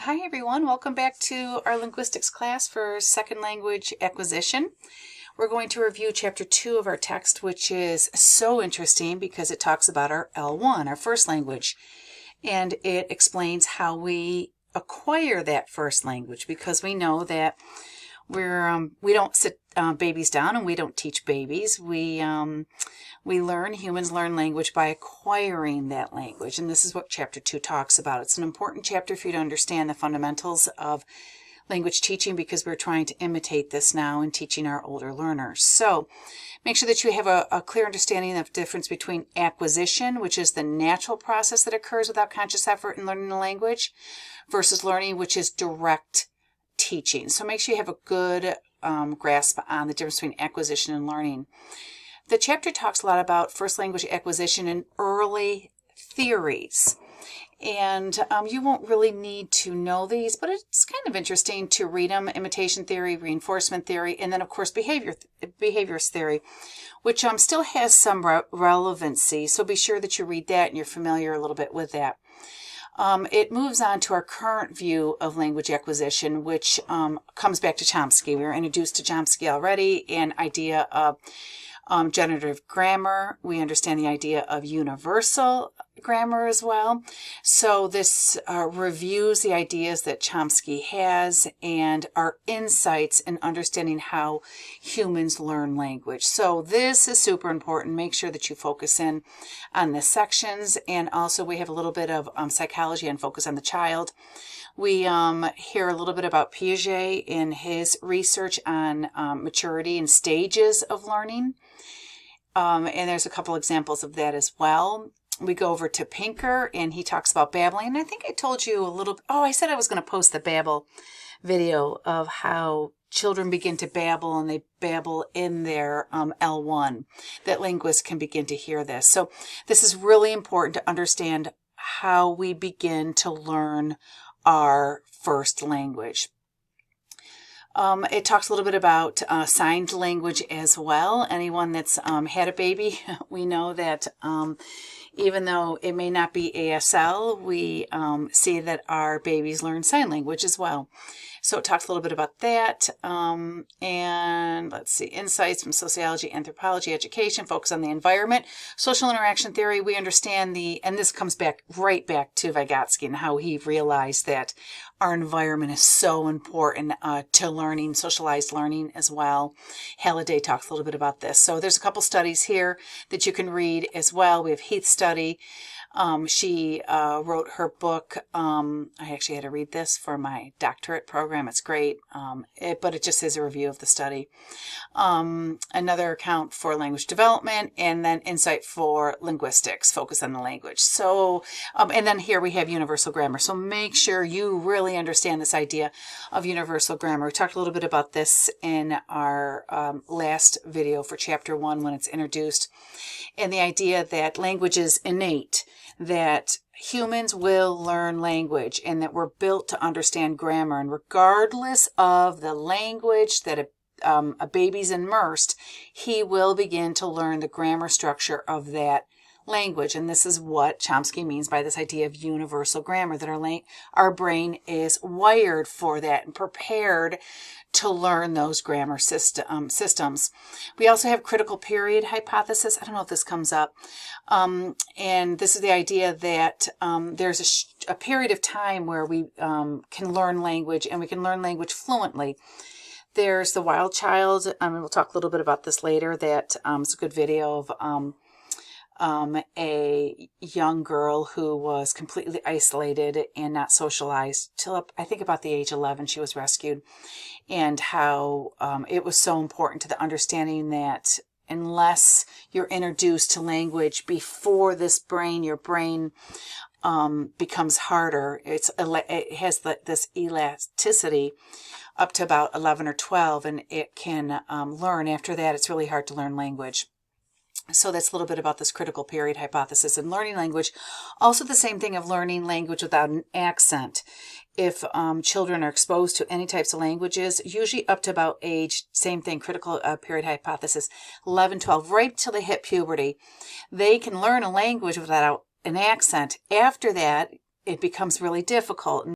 Hi everyone, welcome back to our linguistics class for second language acquisition. We're going to review chapter 2 of our text, which is so interesting because it talks about our L1, our first language, and it explains how we acquire that first language, because we know that we don't sit babies down and we don't teach babies. Humans learn language by acquiring that language, and this is what chapter 2 talks about. It's an important chapter for you to understand the fundamentals of language teaching, because we're trying to imitate this now in teaching our older learners. So make sure that you have a clear understanding of the difference between acquisition, which is the natural process that occurs without conscious effort in learning the language, versus learning, which is direct teaching. So make sure you have a good grasp on the difference between acquisition and learning. The chapter talks a lot about first language acquisition and early theories. And you won't really need to know these, but it's kind of interesting to read them: imitation theory, reinforcement theory, and then of course behaviorist theory, which still has some relevancy. So be sure that you read that and you're familiar a little bit with that. It moves on to our current view of language acquisition, which comes back to Chomsky. We were introduced to Chomsky already, and idea of generative grammar. We understand the idea of universal grammar as well. So this reviews the ideas that Chomsky has and our insights in understanding how humans learn language. So this is super important. Make sure that you focus in on the sections, and also we have a little bit of psychology and focus on the child. We hear a little bit about Piaget in his research on maturity and stages of learning. And there's a couple examples of that as well. We go over to Pinker, and he talks about babbling. And I think I told you a little, I said I was going to post the babble video of how children begin to babble, and they babble in their L1, that linguists can begin to hear this. So this is really important to understand how we begin to learn our first language. It talks a little bit about signed language as well. Anyone that's had a baby, we know that even though it may not be ASL, we see that our babies learn sign language as well. So it talks a little bit about that. And let's see, insights from sociology, anthropology, education, focus on the environment, social interaction theory. We understand and this comes right back to Vygotsky and how he realized that our environment is so important to learning, socialized learning as well. Halliday talks a little bit about this. So there's a couple studies here that you can read as well. We have Heath's study. She wrote her book. I actually had to read this for my doctorate program. It's great, but it just is a review of the study. Another account for language development, and then insight for linguistics, focus on the language. So, and then here we have universal grammar. So make sure you really understand this idea of universal grammar. We talked a little bit about this in our last video for chapter 1 when it's introduced, and the idea that language is innate, that humans will learn language, and that we're built to understand grammar. And regardless of the language that a baby's immersed, he will begin to learn the grammar structure of that language. And this is what Chomsky means by this idea of universal grammar, that our brain is wired for that and prepared to learn those grammar systems. We also have critical period hypothesis. I don't know if this comes up. And this is the idea that there's a period of time where we can learn language, and we can learn language fluently. There's the wild child, and we'll talk a little bit about this later. That it's a good video of a young girl who was completely isolated and not socialized till I think about the age 11. She was rescued, and how it was so important to the understanding that unless you're introduced to language before your brain becomes harder. It has this elasticity up to about 11 or 12, and it can learn. After that, it's really hard to learn language. So that's a little bit about this critical period hypothesis and learning language. Also the same thing of learning language without an accent. If children are exposed to any types of languages, usually up to about age, same thing, critical period hypothesis, 11, 12, right till they hit puberty, they can learn a language without an accent. After that, it becomes really difficult.